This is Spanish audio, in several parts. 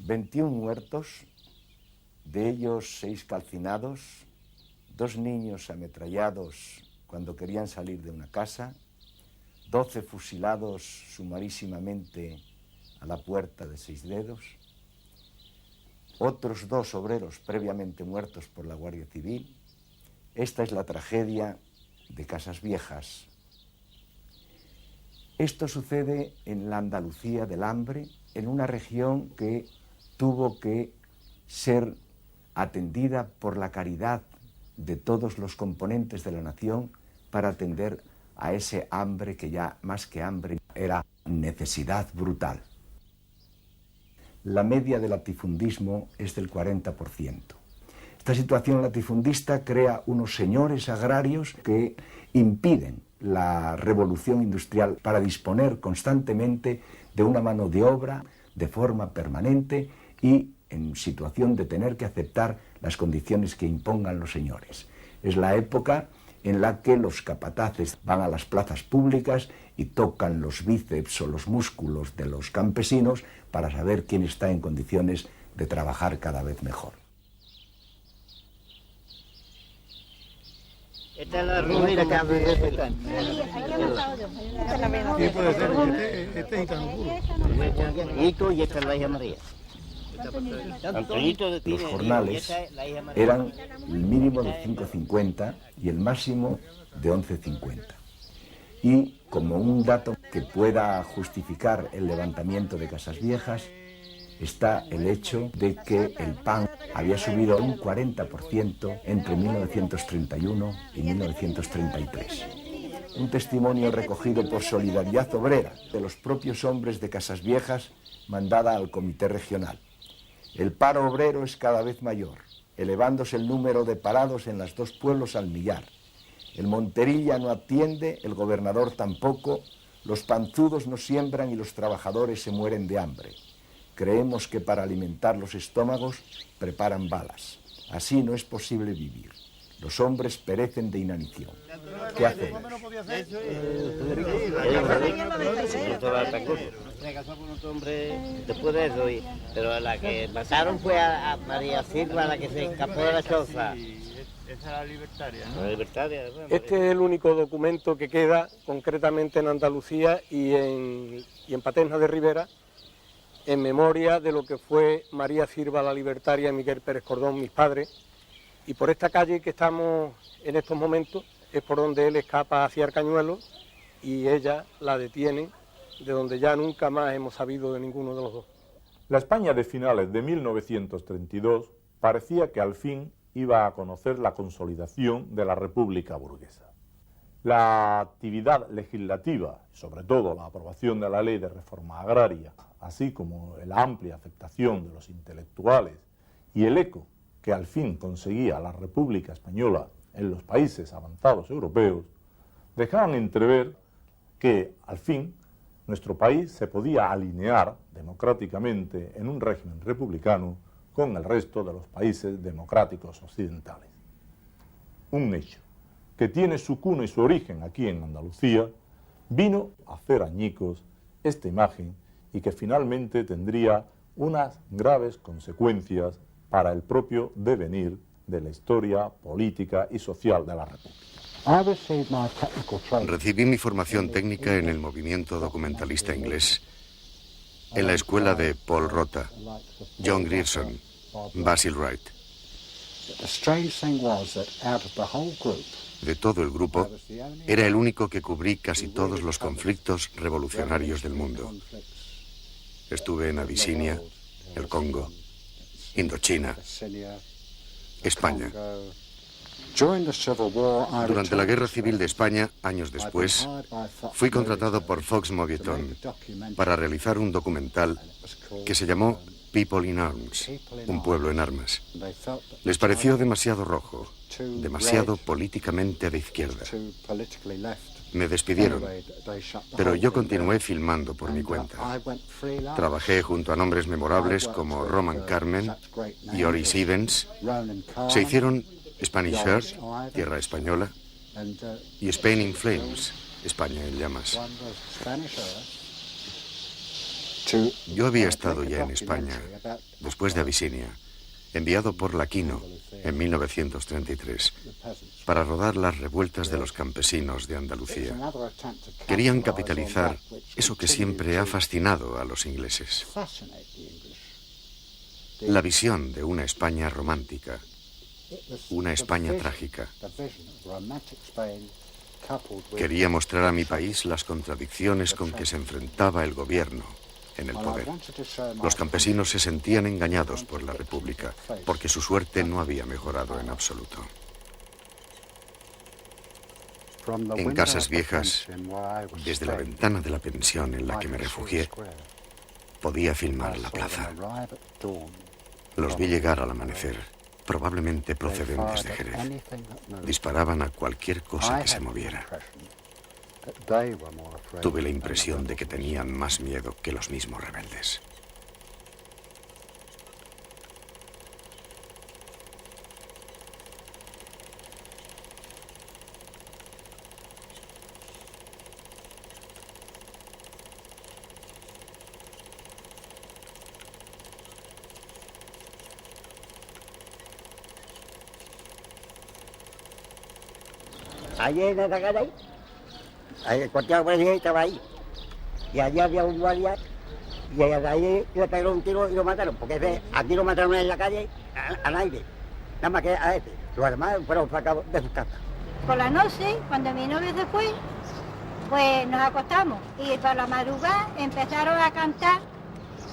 21 muertos, de ellos 6 calcinados, 2 niños ametrallados cuando querían salir de una casa, 12 fusilados sumarísimamente a la puerta de 6 dedos, otros 2 obreros previamente muertos por la Guardia Civil. Esta es la tragedia de Casas Viejas. Esto sucede en la Andalucía del hambre, en una región que tuvo que ser atendida por la caridad de todos los componentes de la nación para atender a ese hambre que ya más que hambre era necesidad brutal. La media del latifundismo es del 40%. Esta situación latifundista crea unos señores agrarios que impiden la revolución industrial para disponer constantemente de una mano de obra de forma permanente y en situación de tener que aceptar las condiciones que impongan los señores. Es la época en la que los capataces van a las plazas públicas y tocan los bíceps o los músculos de los campesinos para saber quién está en condiciones de trabajar cada vez mejor. Esta es la ruina que hace de Petán. ¿Qué puede ser? Este es Icanupuro. Y esta es la hija María. Los jornales eran el mínimo de 5,50 y el máximo de 11,50. Y como un dato que pueda justificar el levantamiento de Casas Viejas, está el hecho de que el pan había subido un 40% entre 1931 y 1933. Un testimonio recogido por Solidaridad Obrera de los propios hombres de Casas Viejas, mandada al Comité Regional. El paro obrero es cada vez mayor, elevándose el número de parados en los 2 pueblos al millar. El Monterilla no atiende, el gobernador tampoco, los panzudos no siembran y los trabajadores se mueren de hambre. Creemos que para alimentar los estómagos preparan balas. Así no es posible vivir. Los hombres perecen de inanición. ¿Qué hacemos? Se casó con otro hombre después de eso, pero a la que mataron fue a María Silva, la que se escapó de la choza. Esa es la libertaria, ¿no? La libertaria. Este es el único documento que queda concretamente en Andalucía y en Paterna de Ribera, en memoria de lo que fue María Silva la libertaria y Miguel Pérez Cordón, mis padres. Y por esta calle que estamos en estos momentos es por donde él escapa hacia Arcañuelo y ella la detiene, de donde ya nunca más hemos sabido de ninguno de los dos. La España de finales de 1932 parecía que al fin iba a conocer la consolidación de la República burguesa. La actividad legislativa, sobre todo la aprobación de la ley de reforma agraria, así como la amplia aceptación de los intelectuales y el eco que al fin conseguía la República Española en los países avanzados europeos, dejaban entrever que al fin nuestro país se podía alinear democráticamente en un régimen republicano con el resto de los países democráticos occidentales. Un hecho que tiene su cuna y su origen aquí en Andalucía, vino a hacer añicos esta imagen y que finalmente tendría unas graves consecuencias para el propio devenir de la historia política y social de la República. Recibí mi formación técnica en el movimiento documentalista inglés, en la escuela de Paul Rota, John Grierson, Basil Wright. De todo el grupo, era el único que cubrí casi todos los conflictos revolucionarios del mundo. Estuve en Abisinia, el Congo, Indochina, España. Durante la Guerra Civil de España, años después, fui contratado por Fox Movietone para realizar un documental que se llamó People in Arms, un pueblo en armas. Les pareció demasiado rojo, demasiado políticamente de izquierda. Me despidieron, pero yo continué filmando por mi cuenta. Trabajé junto a nombres memorables como Roman Carmen y Oris Evans. Se hicieron Spanish Earth, Tierra Española, y Spain in Flames, España en llamas. Yo había estado ya en España, después de Abisinia, enviado por Laquino en 1933, para rodar las revueltas de los campesinos de Andalucía. Querían capitalizar eso que siempre ha fascinado a los ingleses: la visión de una España romántica, una España trágica. Quería mostrar a mi país las contradicciones con que se enfrentaba el gobierno en el poder. Los campesinos se sentían engañados por la República, porque su suerte no había mejorado en absoluto. En Casas Viejas, desde la ventana de la pensión en la que me refugié, podía filmar la plaza. Los vi llegar al amanecer, probablemente procedentes de Jerez. Disparaban a cualquier cosa que se moviera. Tuve la impresión de que tenían más miedo que los mismos rebeldes. Ayer en esa calle, el cuartel de policía estaba ahí. Y allí había un guardia y ahí le pegaron un tiro y lo mataron. Porque aquí lo mataron en la calle al aire, nada más que a este. Los demás fueron sacados de sus casas. Por la noche, cuando mi novio se fue, pues nos acostamos. Y por la madrugada empezaron a cantar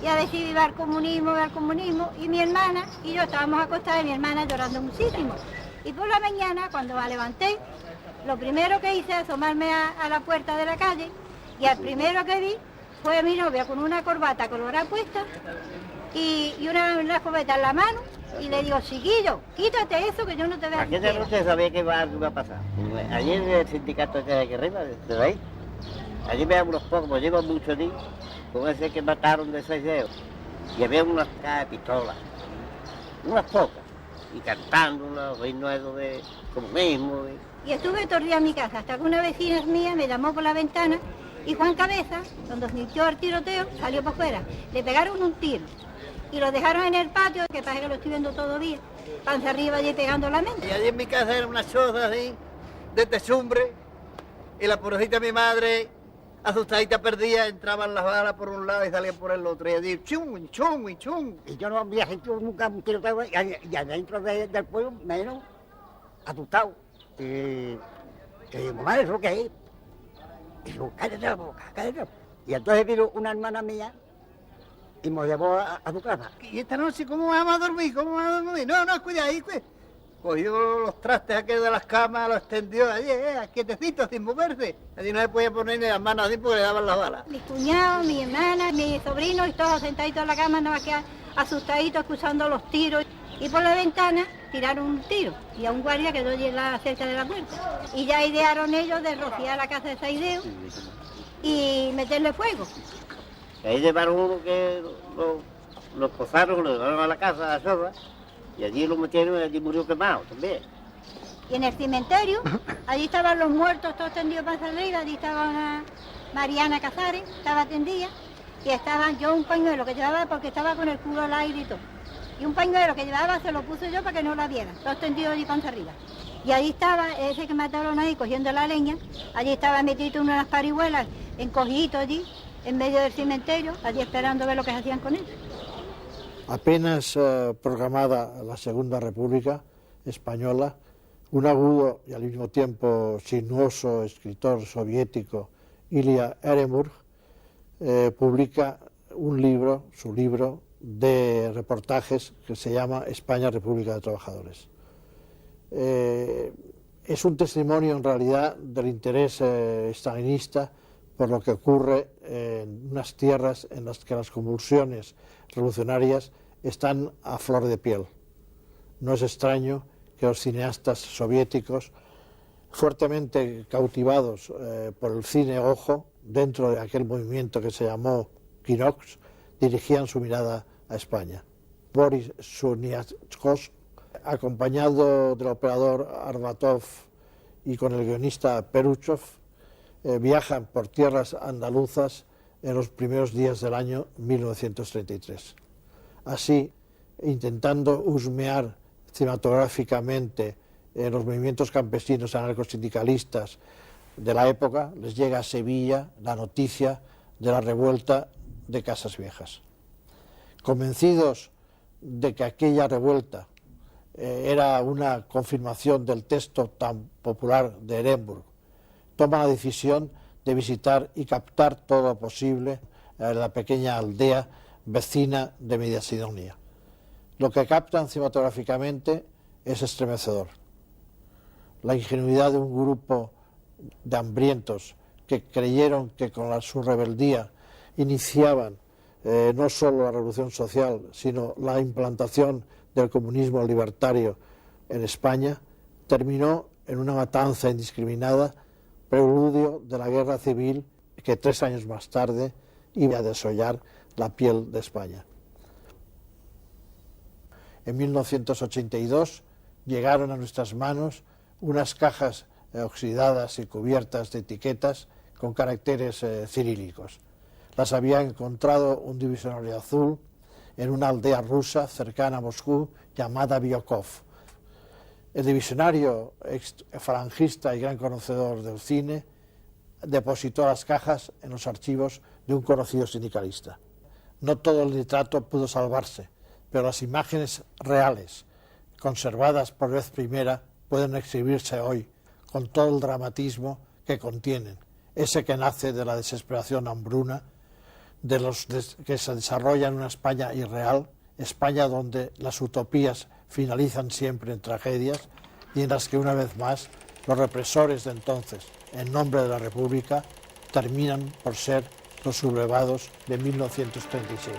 y a decir viva el comunismo, viva el comunismo. Y mi hermana y yo estábamos acostadas y mi hermana llorando muchísimo. Y por la mañana, cuando me levanté, lo primero que hice es asomarme a la puerta de la calle y al primero que vi fue a mi novia con una corbata colorada puesta y una escopeta en la mano y le digo, chiquillo, quítate eso que yo no te veo. Aquella noche sabía que iba a pasar. Allí en el sindicato que hay aquí arriba, de ahí, allí vean unos pocos, llevan muchos días, con ese que mataron de 6 dedos y había unas cajas de pistolas, unas pocas, y cantando unos himnos de comunismo. Y estuve todo el día en mi casa, hasta que una vecina mía me llamó por la ventana y Juan Cabeza, cuando sintió el tiroteo, salió para afuera. Le pegaron un tiro y lo dejaron en el patio, que parece que lo estoy viendo todavía, panza arriba allí pegando la mente. Y allí en mi casa era una choza así, de techumbre, y la pobrecita mi madre, asustadita perdida, entraban las balas por un lado y salían por el otro, y allí chum, chum, chum. Y yo no había sentido nunca un tiroteo, y adentro del pueblo menos asustado. Y digo, madre, ¿eso qué es? Y digo, cállate la boca, cállate. Y entonces vino una hermana mía y me llevó a su casa. Y esta noche, ¿cómo vamos a dormir? ¿Cómo vamos a dormir? No, cuidado ahí, pues. Cogió los trastes aquellos de las camas, los extendió allí, quietecito, sin moverse. Allí no se podía poner ni las manos así porque le daban las balas. Mi cuñado, mi hermana, mi sobrino y todos sentaditos en la cama, nada más que asustaditos, escuchando los tiros. Y por la ventana tiraron un tiro y a un guardia quedó cerca de la puerta. Y ya idearon ellos de rociar la casa de Saideo y meterle fuego. Ahí llevaron uno que lo posaron, lo llevaron a la casa, a la zorra, y allí lo metieron y allí murió quemado también. Y en el cementerio, allí estaban los muertos todos tendidos para arriba, allí estaba una Mariana Casares, estaba tendida, y estaban yo un pañuelo que llevaba porque estaba con el culo al aire y todo. Y un pañuelo que llevaba se lo puse yo para que no la vieran, todos tendidos allí panza arriba. Y allí estaba ese que mataron ahí cogiendo la leña, allí estaba metido en unas parihuelas, encogido allí, en medio del cementerio, allí esperando ver lo que se hacían con él. Apenas proclamada la Segunda República Española, un agudo y al mismo tiempo sinuoso escritor soviético, Ilya Eremurg, publica un libro, su libro, de reportajes que se llama España, República de Trabajadores. Es un testimonio en realidad del interés estalinista por lo que ocurre en unas tierras en las que las convulsiones revolucionarias están a flor de piel. No es extraño que los cineastas soviéticos, fuertemente cautivados por el cine ojo, dentro de aquel movimiento que se llamó Kinox, dirigían su mirada a España. Boris Suniachkov, acompañado del operador Arbatov y con el guionista Peruchov, viajan por tierras andaluzas en los primeros días del año 1933. Así, intentando husmear cinematográficamente los movimientos campesinos anarcosindicalistas de la época, les llega a Sevilla la noticia de la revuelta de Casas Viejas. Convencidos de que aquella revuelta era una confirmación del texto tan popular de Ehrenburg, toma la decisión de visitar y captar todo lo posible la pequeña aldea vecina de Mediasidonia. Lo que captan cinematográficamente es estremecedor. La ingenuidad de un grupo de hambrientos que creyeron que con su rebeldía iniciaban no solo la revolución social, sino la implantación del comunismo libertario en España, terminó en una matanza indiscriminada, preludio de la guerra civil que 3 años más tarde iba a desollar la piel de España. En 1982 llegaron a nuestras manos unas cajas oxidadas y cubiertas de etiquetas con caracteres cirílicos. Las había encontrado un divisionario azul en una aldea rusa cercana a Moscú llamada Biokov. El divisionario falangista y gran conocedor del cine depositó las cajas en los archivos de un conocido sindicalista. No todo el nitrato pudo salvarse, pero las imágenes reales, conservadas por vez primera, pueden exhibirse hoy con todo el dramatismo que contienen, ese que nace de la desesperación hambruna, que se desarrolla en una España irreal, España donde las utopías finalizan siempre en tragedias y en las que una vez más los represores de entonces, en nombre de la República, terminan por ser los sublevados de 1936.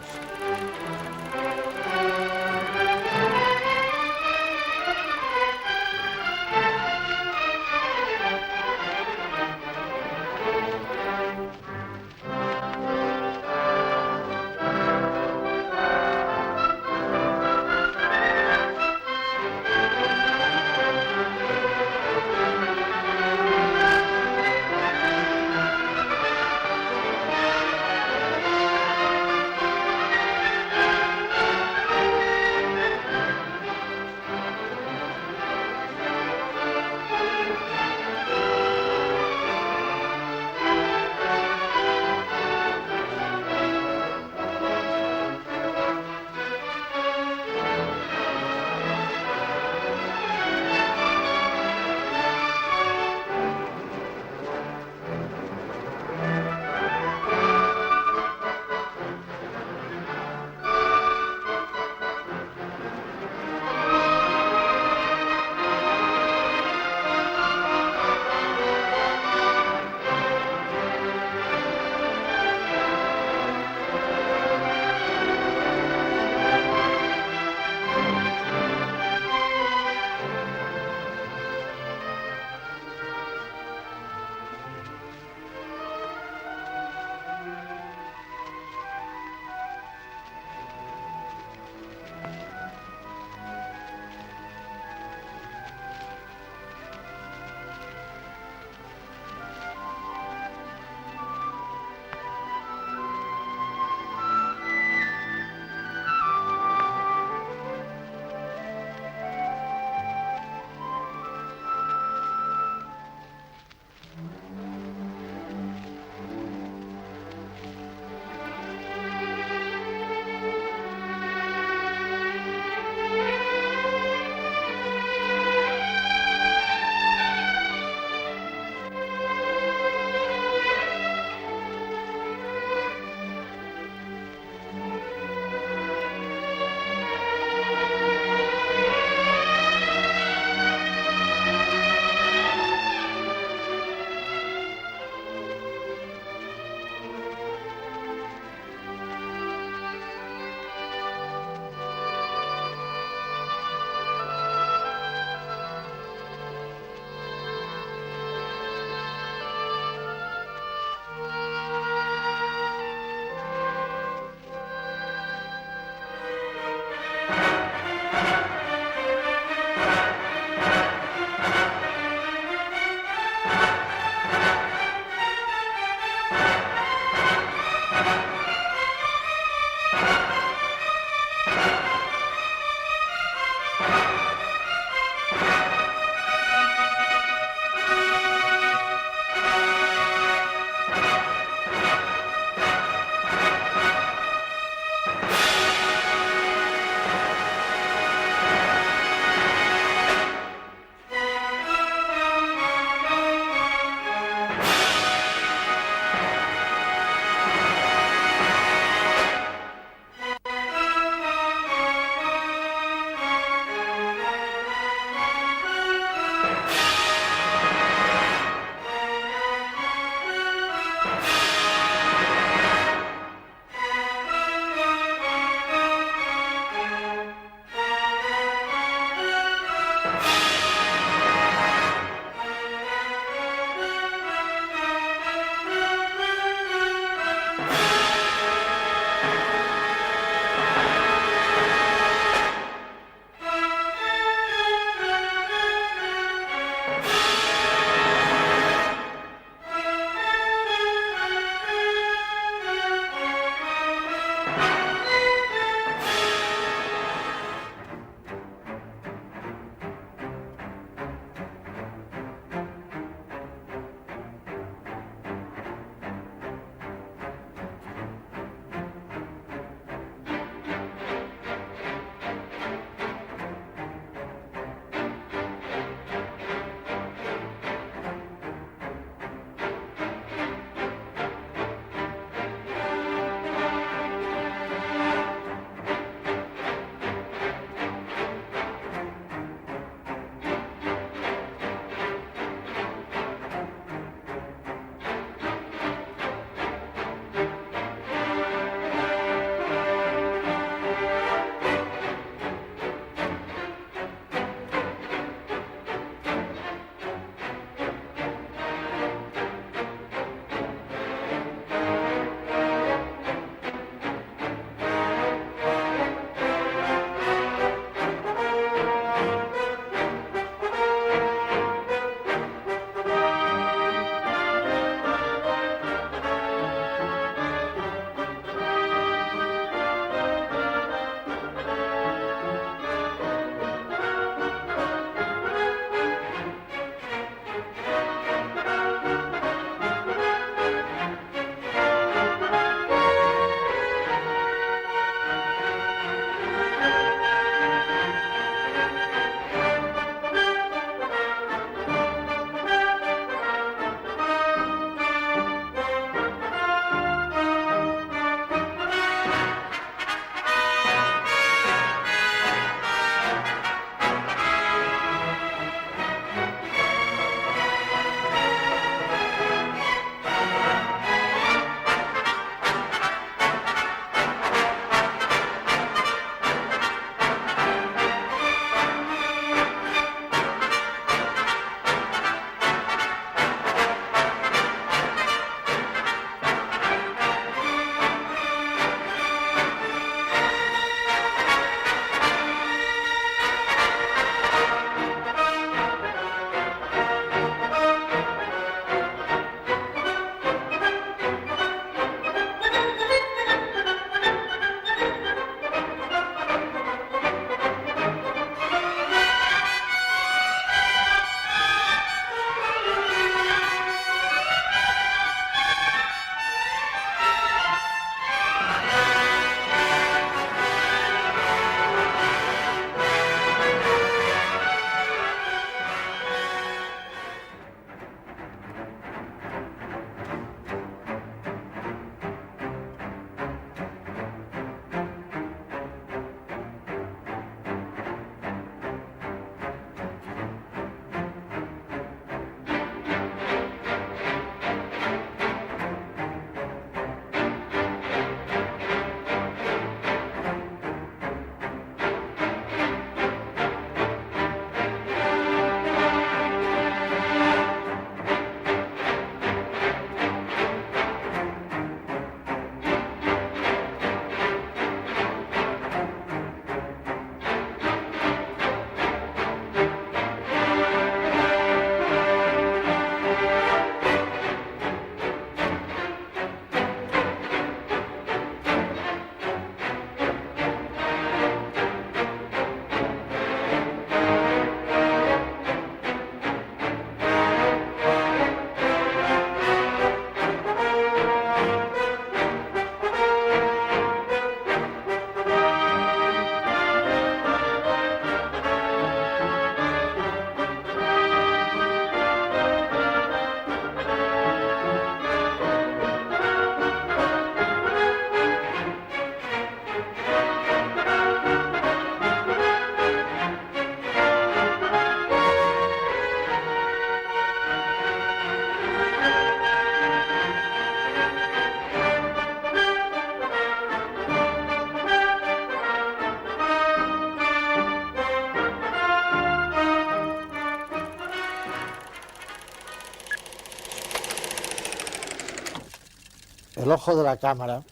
ojo de la cámara,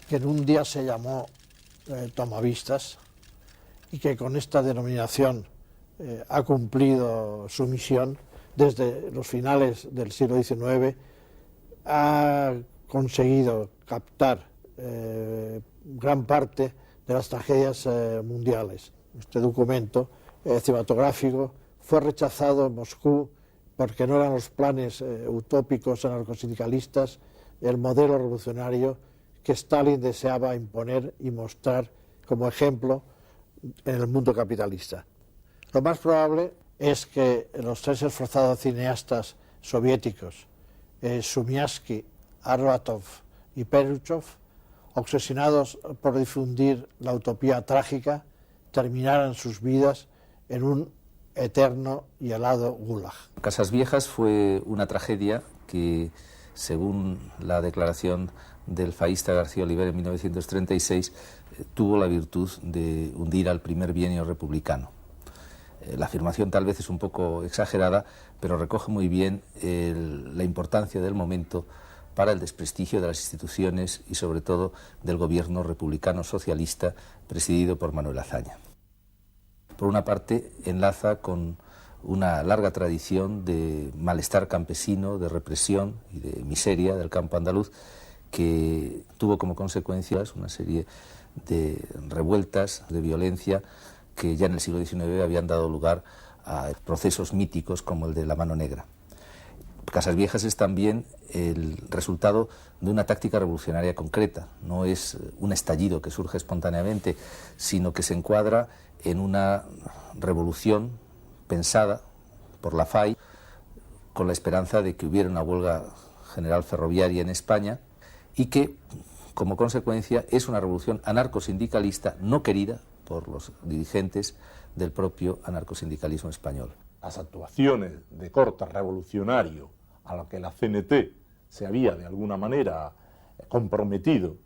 que en un día se llamó Tomavistas y que con esta denominación ha cumplido su misión desde los finales del siglo XIX, ha conseguido captar gran parte de las tragedias mundiales. Este documento cinematográfico fue rechazado en Moscú porque no eran los planes utópicos anarcosindicalistas el modelo revolucionario que Stalin deseaba imponer y mostrar como ejemplo en el mundo capitalista. Lo más probable es que los tres esforzados cineastas soviéticos, Sumiatsky, Arbatov y Peruchov, obsesionados por difundir la utopía trágica, terminaran sus vidas en un eterno y helado gulag. Casas Viejas fue una tragedia que, según la declaración del faísta García Oliver en 1936, tuvo la virtud de hundir al primer bienio republicano. La afirmación tal vez es un poco exagerada, pero recoge muy bien la importancia del momento para el desprestigio de las instituciones y sobre todo del gobierno republicano socialista presidido por Manuel Azaña. Por una parte, enlaza con una larga tradición de malestar campesino, de represión y de miseria del campo andaluz, que tuvo como consecuencias una serie de revueltas, de violencia, que ya en el siglo XIX habían dado lugar a procesos míticos como el de la Mano Negra. Casas Viejas es también el resultado de una táctica revolucionaria concreta, no es un estallido que surge espontáneamente, sino que se encuadra en una revolución pensada por la FAI con la esperanza de que hubiera una huelga general ferroviaria en España y que, como consecuencia, es una revolución anarcosindicalista no querida por los dirigentes del propio anarcosindicalismo español. Las actuaciones de corte revolucionario a las que la CNT se había de alguna manera comprometido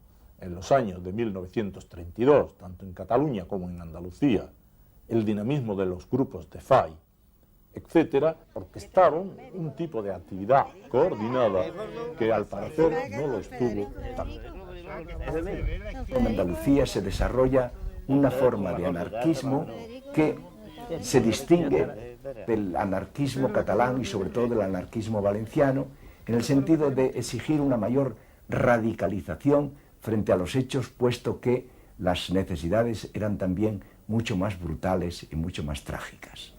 en los años de 1932, tanto en Cataluña como en Andalucía, el dinamismo de los grupos de FAI, etcétera, orquestaron un tipo de actividad coordinada que al parecer no lo estuvo tanto. En Andalucía se desarrolla una forma de anarquismo que se distingue del anarquismo catalán y sobre todo del anarquismo valenciano, en el sentido de exigir una mayor radicalización frente a los hechos, puesto que las necesidades eran también mucho más brutales y mucho más trágicas.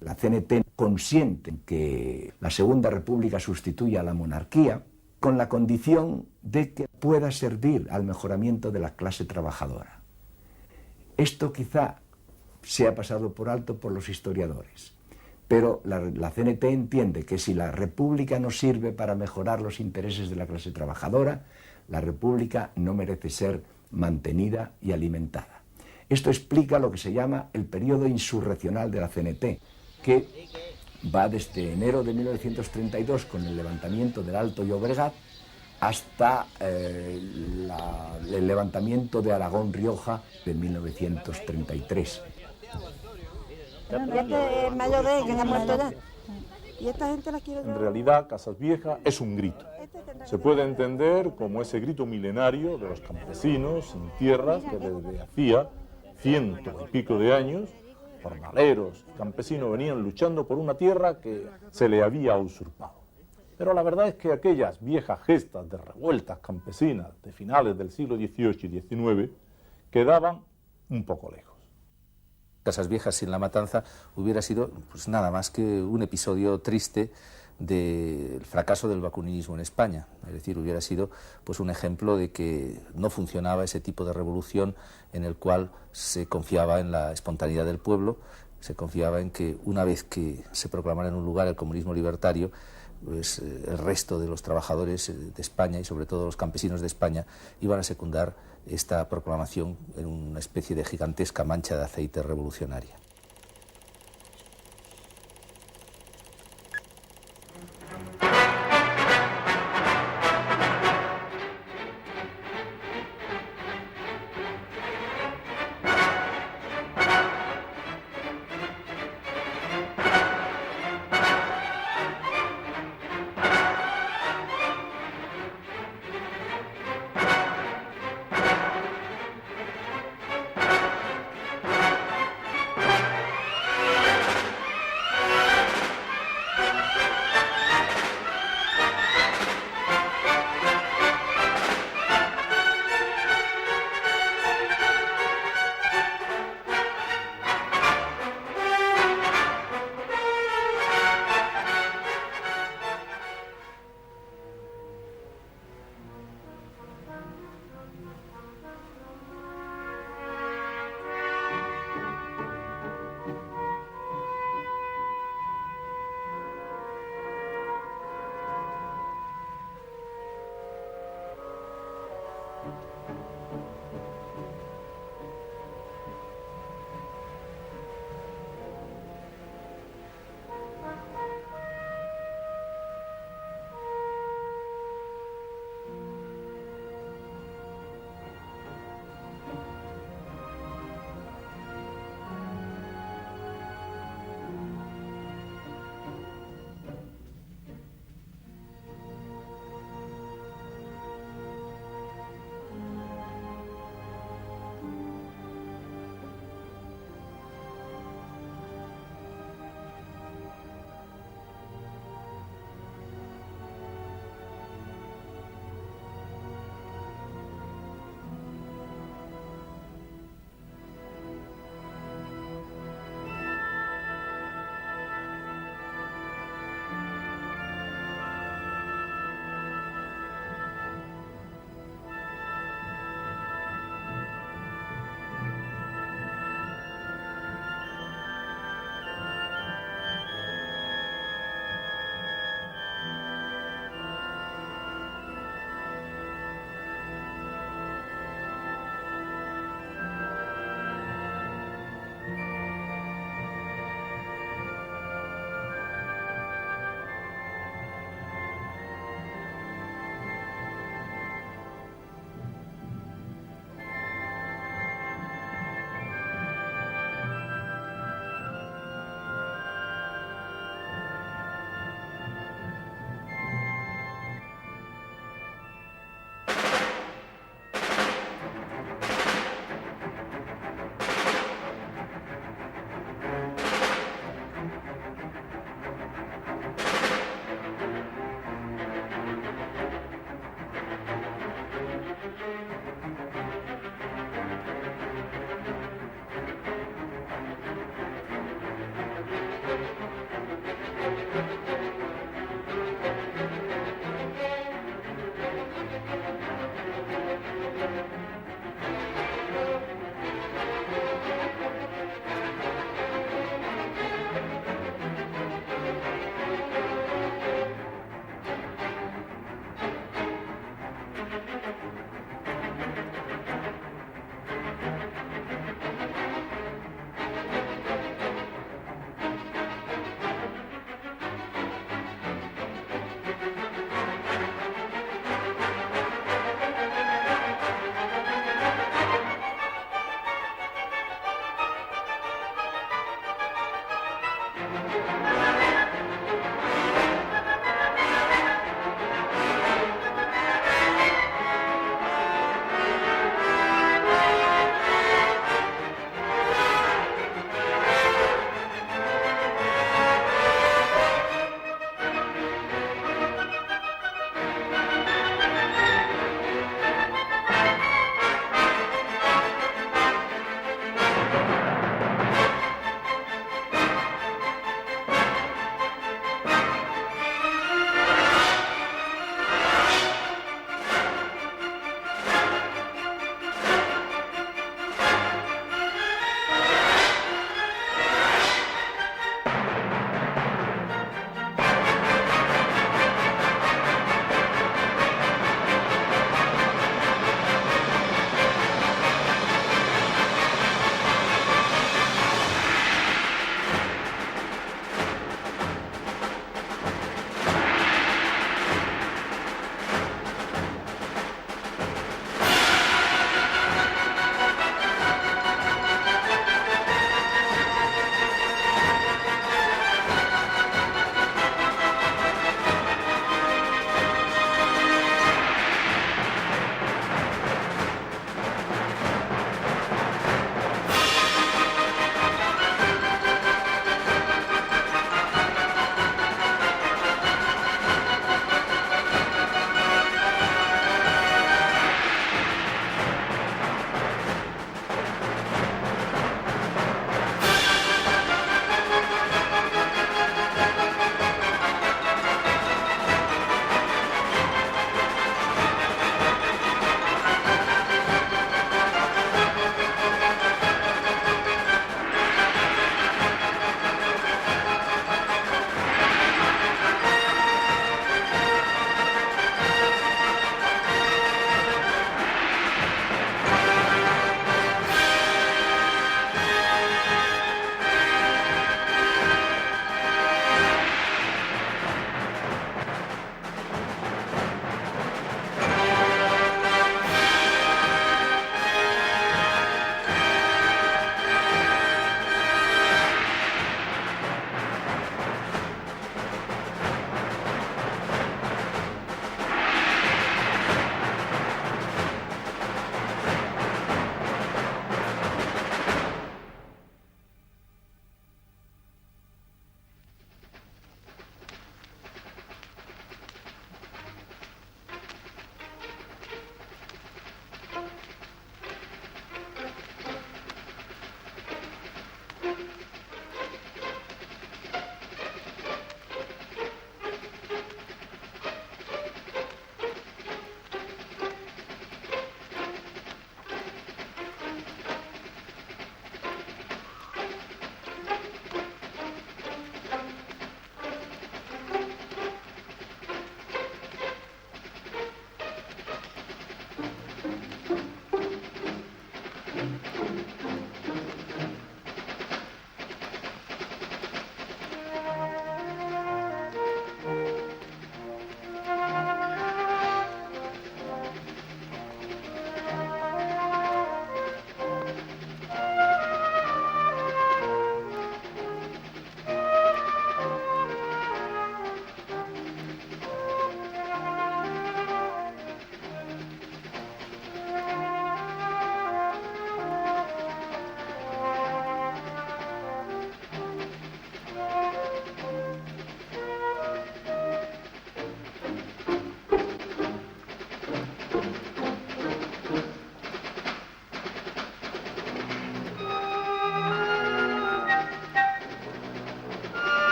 La CNT consiente en que la Segunda República sustituya a la monarquía con la condición de que pueda servir al mejoramiento de la clase trabajadora. Esto quizá se ha pasado por alto por los historiadores, pero la CNT entiende que si la República no sirve para mejorar los intereses de la clase trabajadora, la República no merece ser mantenida y alimentada. Esto explica lo que se llama el periodo insurreccional de la CNT, que va desde enero de 1932 con el levantamiento del Alto Llobregat hasta el levantamiento de Aragón-Rioja de 1933. Este es mayor de él, que ha muerto ya. Y esta gente la quiere... En realidad, Casas Viejas es un grito. Se puede entender como ese grito milenario de los campesinos sin tierras que desde hacía 100 y pico de años, jornaleros y campesinos venían luchando por una tierra que se le había usurpado. Pero la verdad es que aquellas viejas gestas de revueltas campesinas de finales del siglo XVIII y XIX quedaban un poco lejos. Casas Viejas sin la matanza hubiera sido pues nada más que un episodio triste del fracaso del vacunismo en España. Es decir, hubiera sido pues un ejemplo de que no funcionaba ese tipo de revolución en el cual se confiaba en la espontaneidad del pueblo, se confiaba en que una vez que se proclamara en un lugar el comunismo libertario, pues el resto de los trabajadores de España y sobre todo los campesinos de España iban a secundar esta proclamación en una especie de gigantesca mancha de aceite revolucionaria.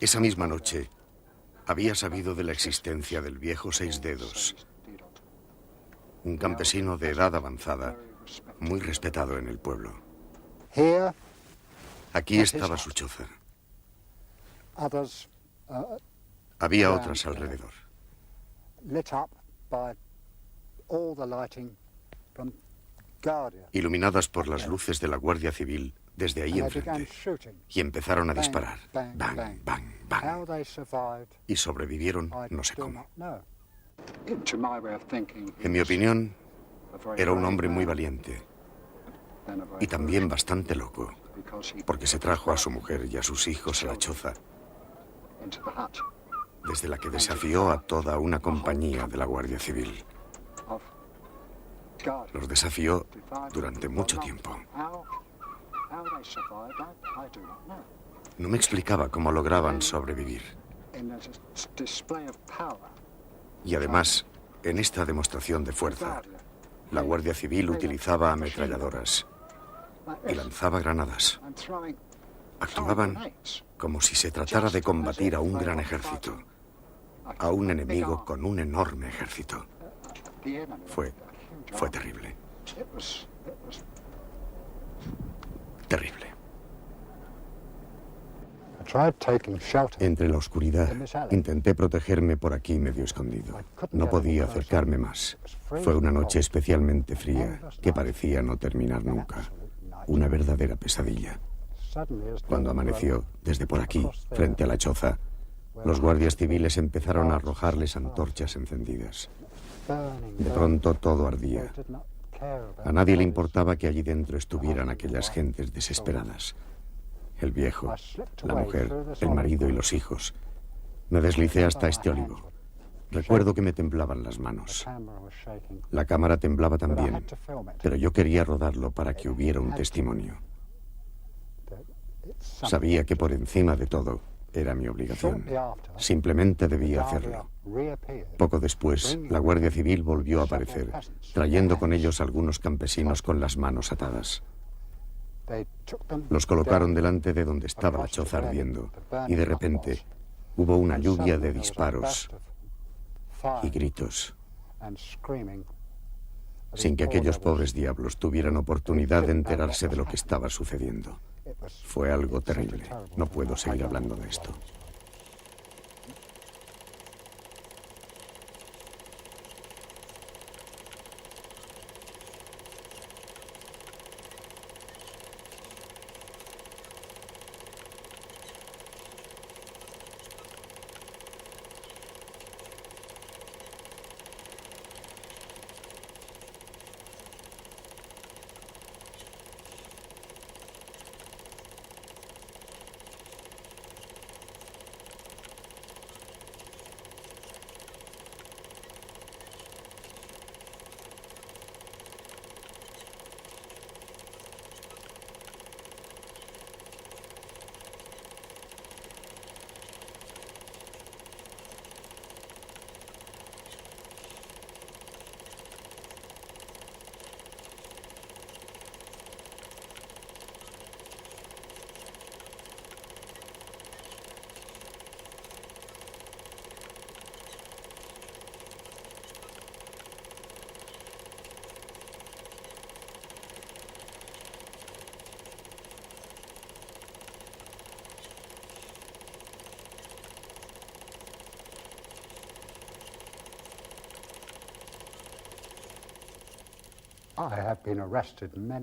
Esa misma noche, había sabido de la existencia del viejo Seis Dedos, un campesino de edad avanzada, muy respetado en el pueblo. Aquí estaba su choza. Había otras alrededor. Iluminadas por las luces de la Guardia Civil desde ahí enfrente, y empezaron a disparar. Bang, bang, bang. Y sobrevivieron no sé cómo. En mi opinión, era un hombre muy valiente y también bastante loco, porque se trajo a su mujer y a sus hijos a la choza, desde la que desafió a toda una compañía de la Guardia Civil. Los desafió durante mucho tiempo. No me explicaba cómo lograban sobrevivir. Y además, en esta demostración de fuerza, la Guardia Civil utilizaba ametralladoras y lanzaba granadas. Actuaban como si se tratara de combatir a un gran ejército, a un enemigo con un enorme ejército. Fue terrible. Terrible. Entre la oscuridad, intenté protegerme por aquí medio escondido. No podía acercarme más. Fue una noche especialmente fría que parecía no terminar nunca. Una verdadera pesadilla. Cuando amaneció, desde por aquí, frente a la choza, los guardias civiles empezaron a arrojarles antorchas encendidas. De pronto todo ardía. A nadie le importaba que allí dentro estuvieran aquellas gentes desesperadas. El viejo, la mujer, el marido y los hijos. Me deslicé hasta este olivo. Recuerdo que me temblaban las manos. La cámara temblaba también, pero yo quería rodarlo para que hubiera un testimonio. Sabía que por encima de todo era mi obligación. Simplemente debía hacerlo. Poco después, la Guardia Civil volvió a aparecer, trayendo con ellos algunos campesinos con las manos atadas. Los colocaron delante de donde estaba la choza ardiendo, y de repente hubo una lluvia de disparos y gritos, sin que aquellos pobres diablos tuvieran oportunidad de enterarse de lo que estaba sucediendo. Fue algo terrible. No puedo seguir hablando de esto.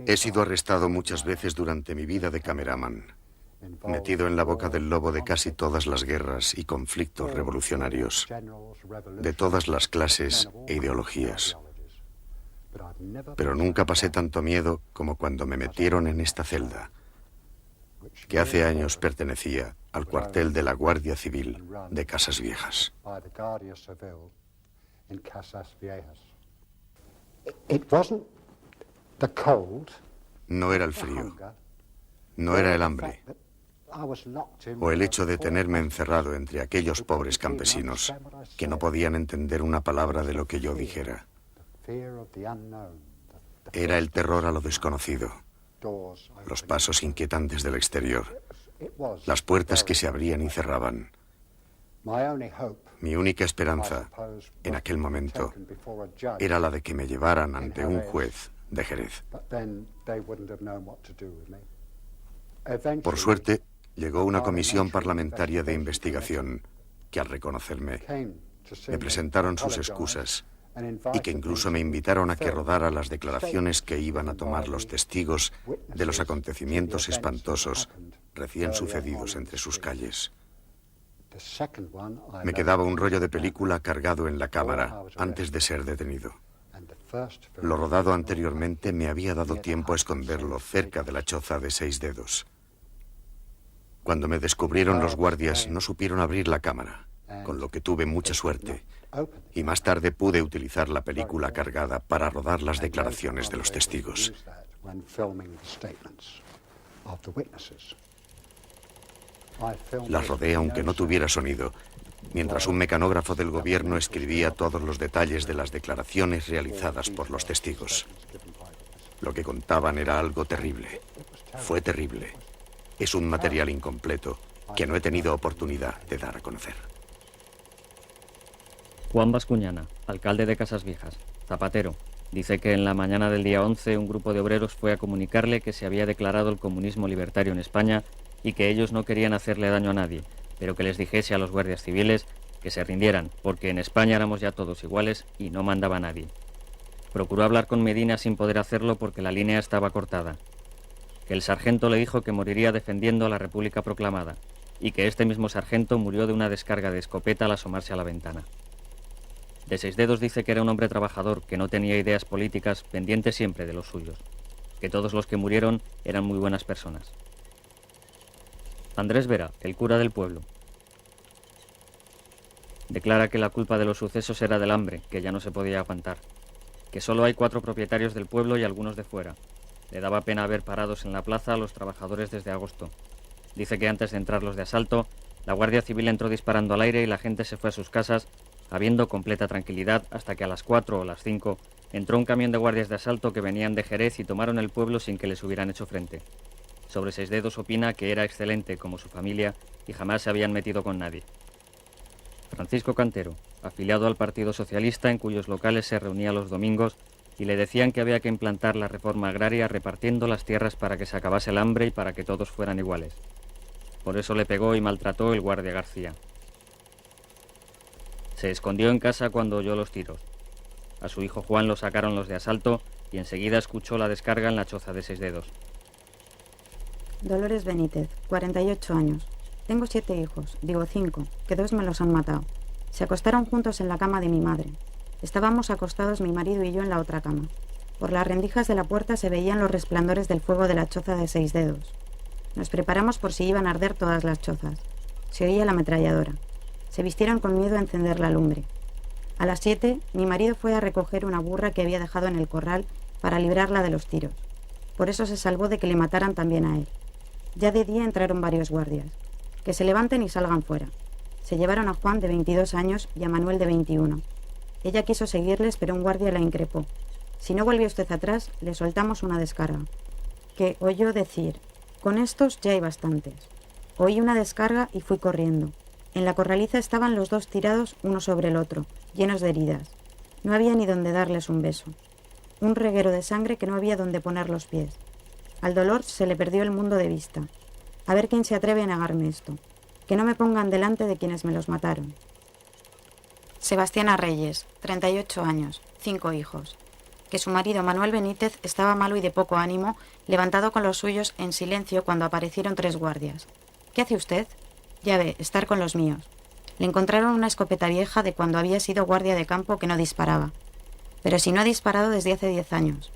He sido arrestado muchas veces durante mi vida de cameraman, metido en la boca del lobo de casi todas las guerras y conflictos revolucionarios, de todas las clases e ideologías. Pero nunca pasé tanto miedo como cuando me metieron en esta celda, que hace años pertenecía al cuartel de la Guardia Civil de Casas Viejas. No era el frío, no era el hambre, o el hecho de tenerme encerrado entre aquellos pobres campesinos que no podían entender una palabra de lo que yo dijera. Era el terror a lo desconocido, los pasos inquietantes del exterior, las puertas que se abrían y cerraban. Mi única esperanza en aquel momento era la de que me llevaran ante un juez de Jerez. Por suerte, llegó una comisión parlamentaria de investigación que, al reconocerme, me presentaron sus excusas y que incluso me invitaron a que rodara las declaraciones que iban a tomar los testigos de los acontecimientos espantosos recién sucedidos entre sus calles. Me quedaba un rollo de película cargado en la cámara antes de ser detenido. Lo rodado anteriormente me había dado tiempo a esconderlo cerca de la choza de 6 dedos. Cuando me descubrieron los guardias, no supieron abrir la cámara, con lo que tuve mucha suerte, y más tarde pude utilizar la película cargada para rodar las declaraciones de los testigos. Las rodé aunque no tuviera sonido, mientras un mecanógrafo del gobierno escribía todos los detalles de las declaraciones realizadas por los testigos. Lo que contaban era algo terrible. Fue terrible. Es un material incompleto que no he tenido oportunidad de dar a conocer. Juan Bascuñana, alcalde de Casas Viejas, zapatero, dice que en la mañana del día 11 un grupo de obreros fue a comunicarle que se había declarado el comunismo libertario en España y que ellos no querían hacerle daño a nadie, pero que les dijese a los guardias civiles que se rindieran, porque en España éramos ya todos iguales y no mandaba nadie. Procuró hablar con Medina sin poder hacerlo porque la línea estaba cortada. Que el sargento le dijo que moriría defendiendo a la República proclamada y que este mismo sargento murió de una descarga de escopeta al asomarse a la ventana. De 6 dedos dice que era un hombre trabajador, que no tenía ideas políticas, pendiente siempre de los suyos, que todos los que murieron eran muy buenas personas. Andrés Vera, el cura del pueblo, declara que la culpa de los sucesos era del hambre, que ya no se podía aguantar, que solo hay 4 propietarios del pueblo y algunos de fuera. Le daba pena ver parados en la plaza a los trabajadores desde agosto. Dice que antes de entrar los de asalto, la Guardia Civil entró disparando al aire y la gente se fue a sus casas, habiendo completa tranquilidad, hasta que a las 4 o las 5 entró un camión de guardias de asalto que venían de Jerez y tomaron el pueblo sin que les hubieran hecho frente. Sobre 6 dedos opina que era excelente como su familia y jamás se habían metido con nadie. Francisco Cantero, afiliado al Partido Socialista, en cuyos locales se reunía los domingos y le decían que había que implantar la reforma agraria repartiendo las tierras para que se acabase el hambre y para que todos fueran iguales. Por eso le pegó y maltrató el guardia García. Se escondió en casa cuando oyó los tiros. A su hijo Juan lo sacaron los de asalto y enseguida escuchó la descarga en la choza de 6 dedos. Dolores Benítez, 48 años. Tengo 7 hijos, digo 5, que 2 me los han matado. Se acostaron juntos en la cama de mi madre. Estábamos acostados mi marido y yo en la otra cama. Por las rendijas de la puerta se veían los resplandores del fuego de la choza de 6 dedos. Nos preparamos por si iban a arder todas las chozas. Se oía la ametralladora. Se vistieron con miedo a encender la lumbre. A las 7, mi marido fue a recoger una burra que había dejado en el corral para librarla de los tiros. Por eso se salvó de que le mataran también a él. Ya de día entraron varios guardias. Que se levanten y salgan fuera. Se llevaron a Juan, de 22 años, y a Manuel, de 21. Ella quiso seguirles, pero un guardia la increpó. Si no vuelve usted atrás, le soltamos una descarga. Que oyó decir, con estos ya hay bastantes. Oí una descarga y fui corriendo. En la corraliza estaban los 2 tirados uno sobre el otro, llenos de heridas. No había ni donde darles un beso. Un reguero de sangre que no había donde poner los pies. Al dolor se le perdió el mundo de vista. A ver quién se atreve a negarme esto. Que no me pongan delante de quienes me los mataron. Sebastiana Reyes, 38 años, 5 hijos. Que su marido Manuel Benítez estaba malo y de poco ánimo, levantado con los suyos en silencio cuando aparecieron 3 guardias. ¿Qué hace usted? Ya ve, estar con los míos. Le encontraron una escopeta vieja de cuando había sido guardia de campo que no disparaba. Pero si no ha disparado desde hace 10 años.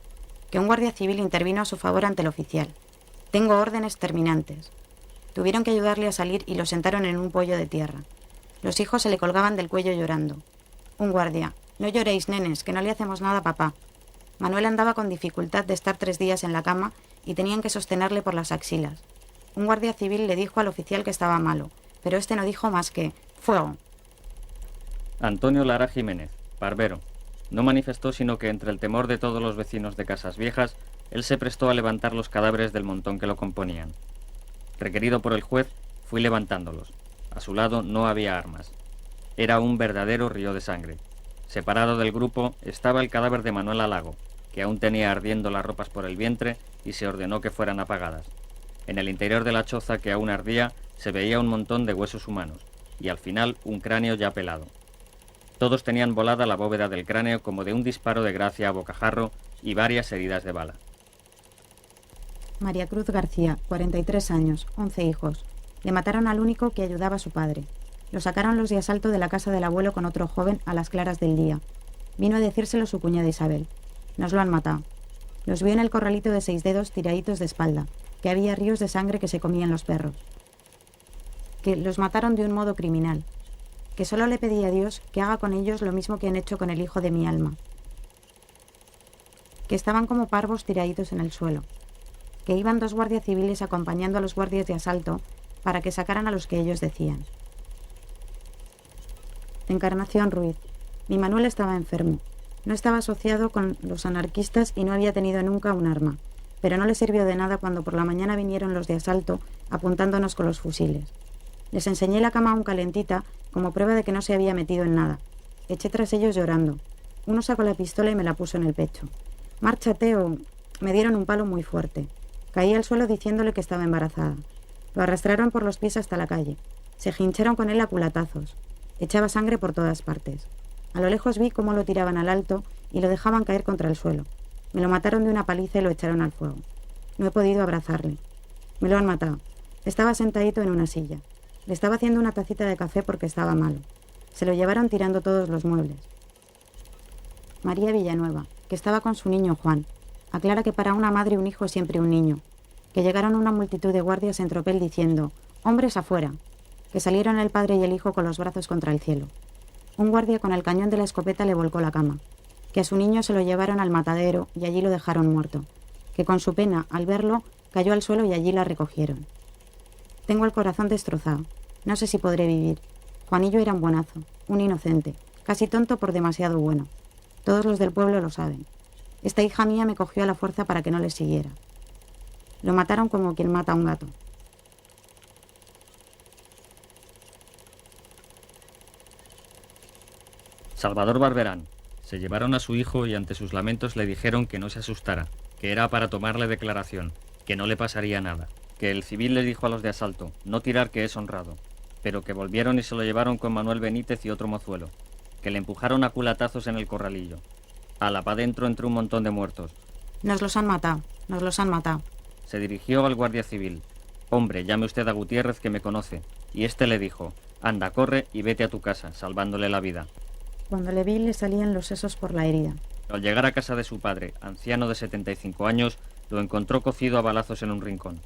Que un guardia civil intervino a su favor ante el oficial. Tengo órdenes terminantes. Tuvieron que ayudarle a salir y lo sentaron en un pollo de tierra. Los hijos se le colgaban del cuello llorando. Un guardia. No lloréis, nenes, que no le hacemos nada a papá. Manuel andaba con dificultad de estar 3 días en la cama y tenían que sostenerle por las axilas. Un guardia civil le dijo al oficial que estaba malo, pero este no dijo más que ¡fuego! Antonio Lara Jiménez, barbero. No manifestó sino que entre el temor de todos los vecinos de Casas Viejas, él se prestó a levantar los cadáveres del montón que lo componían. Requerido por el juez, fui levantándolos. A su lado no había armas. Era un verdadero río de sangre. Separado del grupo estaba el cadáver de Manuela Lago, que aún tenía ardiendo las ropas por el vientre y se ordenó que fueran apagadas. En el interior de la choza, que aún ardía, se veía un montón de huesos humanos y al final un cráneo ya pelado. Todos tenían volada la bóveda del cráneo como de un disparo de gracia a bocajarro y varias heridas de bala. María Cruz García, 43 años, 11 hijos. Le mataron al único que ayudaba a su padre. Lo sacaron los de asalto de la casa del abuelo con otro joven a las claras del día. Vino a decírselo su cuñada Isabel. Nos lo han matado. Los vio en el corralito de 6 dedos tiraditos de espalda, que había ríos de sangre que se comían los perros. Que los mataron de un modo criminal. Que solo le pedí a Dios que haga con ellos lo mismo que han hecho con el hijo de mi alma. Que estaban como parvos tiraditos en el suelo. Que iban 2 guardias civiles acompañando a los guardias de asalto para que sacaran a los que ellos decían. Encarnación Ruiz. Mi Manuel estaba enfermo. No estaba asociado con los anarquistas y no había tenido nunca un arma, pero no le sirvió de nada cuando por la mañana vinieron los de asalto apuntándonos con los fusiles. Les enseñé la cama aún calentita como prueba de que no se había metido en nada. Eché tras ellos llorando. Uno sacó la pistola y me la puso en el pecho. Márchate o... Me dieron un palo muy fuerte. Caí al suelo diciéndole que estaba embarazada. Lo arrastraron por los pies hasta la calle. Se hincharon con él a culatazos. Echaba sangre por todas partes. A lo lejos vi cómo lo tiraban al alto y lo dejaban caer contra el suelo. Me lo mataron de una paliza y lo echaron al fuego. No he podido abrazarle. Me lo han matado. Estaba sentadito en una silla. Le estaba haciendo una tacita de café porque estaba malo. Se lo llevaron tirando todos los muebles. María Villanueva, que estaba con su niño Juan. Aclara que para una madre un hijo es siempre un niño. Que llegaron una multitud de guardias en tropel diciendo «¡Hombres afuera!», que salieron el padre y el hijo con los brazos contra el cielo. Un guardia con el cañón de la escopeta le volcó la cama, que a su niño se lo llevaron al matadero y allí lo dejaron muerto, que con su pena, al verlo, cayó al suelo y allí la recogieron. Tengo el corazón destrozado, no sé si podré vivir. Juanillo era un buenazo, un inocente, casi tonto por demasiado bueno. Todos los del pueblo lo saben. Esta hija mía me cogió a la fuerza para que no le siguiera. Lo mataron como quien mata a un gato. Salvador Barberán. Se llevaron a su hijo y ante sus lamentos le dijeron que no se asustara, que era para tomarle declaración, que no le pasaría nada, que el civil le dijo a los de asalto, no tirar que es honrado, pero que volvieron y se lo llevaron con Manuel Benítez y otro mozuelo, que le empujaron a culatazos en el corralillo. A la pa' dentro entre un montón de muertos. Nos los han matado, nos los han matado. Se dirigió al guardia civil. Hombre, llame usted a Gutiérrez que me conoce. Y este le dijo, anda, corre y vete a tu casa, salvándole la vida. Cuando le vi le salían los sesos por la herida. Al llegar a casa de su padre, anciano de 75 años, lo encontró cocido a balazos en un rincón.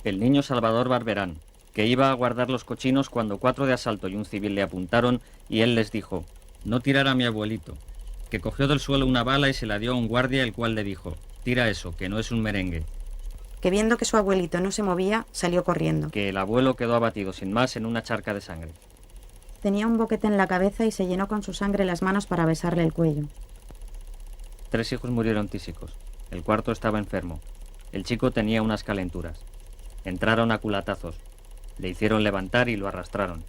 El niño Salvador Barberán, que iba a guardar los cochinos cuando 4 de asalto y un civil le apuntaron y él les dijo, no tirar a mi abuelito, que cogió del suelo una bala y se la dio a un guardia, el cual le dijo, tira eso, que no es un merengue. Que viendo que su abuelito no se movía, salió corriendo. Que el abuelo quedó abatido sin más en una charca de sangre. Tenía un boquete en la cabeza y se llenó con su sangre las manos para besarle el cuello. 3 hijos murieron tísicos. El 4 estaba enfermo. El chico tenía unas calenturas. Entraron a culatazos. Le hicieron levantar y lo arrastraron.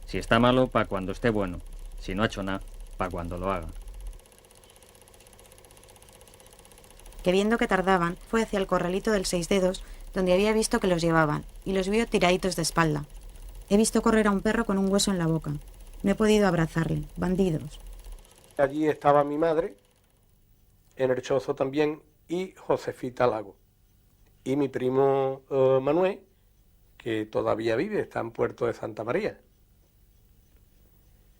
Si está malo, pa' cuando esté bueno. Si no ha hecho nada, pa' cuando lo haga. Que viendo que tardaban, fue hacia el corralito del 6 dedos, donde había visto que los llevaban, y los vio tiraditos de espalda. He visto correr a un perro con un hueso en la boca. No he podido abrazarle. Bandidos. Allí estaba mi madre, en el chozo también, y Josefita Lago. Y mi primo Manuel, que todavía vive, está en Puerto de Santa María.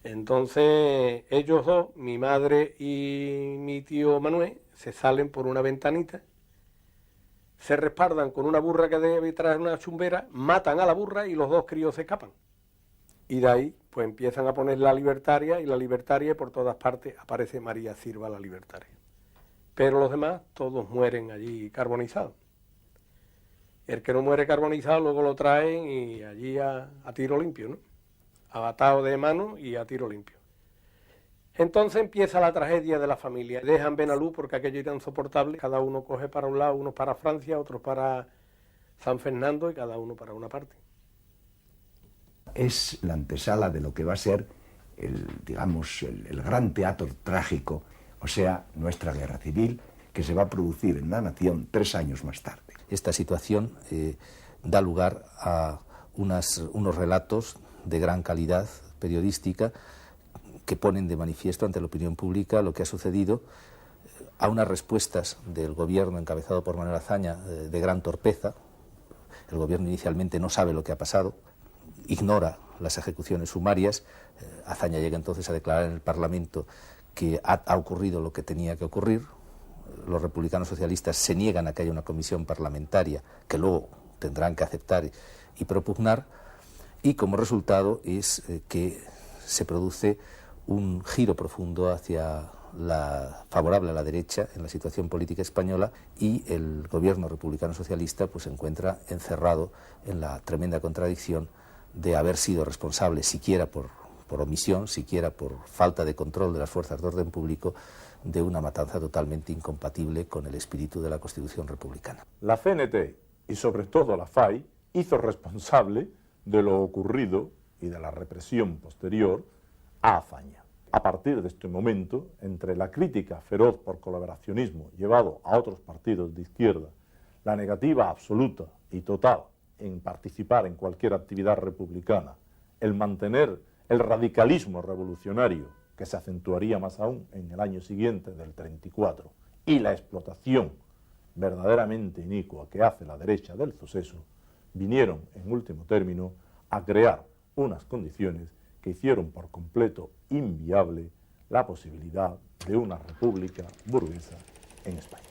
Entonces, ellos dos, mi madre y mi tío Manuel, se salen por una ventanita, se respaldan con una burra que debe traer una chumbera, matan a la burra y los 2 críos se escapan. Y de ahí, pues empiezan a poner la libertaria, y por todas partes aparece María Sirva la libertaria. Pero los demás, todos mueren allí carbonizados. El que no muere carbonizado luego lo traen y allí a tiro limpio, ¿no? Abatado de mano y a tiro limpio. Entonces empieza la tragedia de la familia. Dejan Benalú porque aquello era insoportable. Cada uno coge para un lado, unos para Francia, otros para San Fernando y cada uno para una parte. Es la antesala de lo que va a ser el gran teatro trágico, o sea, nuestra guerra civil, que se va a producir en la nación 3 años más tarde. Esta situación da lugar a unos relatos de gran calidad periodística que ponen de manifiesto ante la opinión pública lo que ha sucedido, a unas respuestas del gobierno encabezado por Manuel Azaña de gran torpeza. El gobierno inicialmente no sabe lo que ha pasado, ignora las ejecuciones sumarias. Azaña llega entonces a declarar en el Parlamento que ha ocurrido lo que tenía que ocurrir. Los republicanos socialistas se niegan a que haya una comisión parlamentaria que luego tendrán que aceptar y propugnar, y como resultado es que se produce un giro profundo hacia favorable a la derecha en la situación política española, y el gobierno republicano socialista pues se encuentra encerrado en la tremenda contradicción de haber sido responsable, siquiera por omisión, siquiera por falta de control de las fuerzas de orden público, de una matanza totalmente incompatible con el espíritu de la Constitución republicana. La CNT y sobre todo la FAI hizo responsable de lo ocurrido y de la represión posterior a Azaña. A partir de este momento, entre la crítica feroz por colaboracionismo llevado a otros partidos de izquierda, la negativa absoluta y total en participar en cualquier actividad republicana, el mantener el radicalismo revolucionario, que se acentuaría más aún en el año siguiente, del 34, y la explotación verdaderamente inicua que hace la derecha del suceso, vinieron, en último término, a crear unas condiciones que hicieron por completo inviable la posibilidad de una república burguesa en España.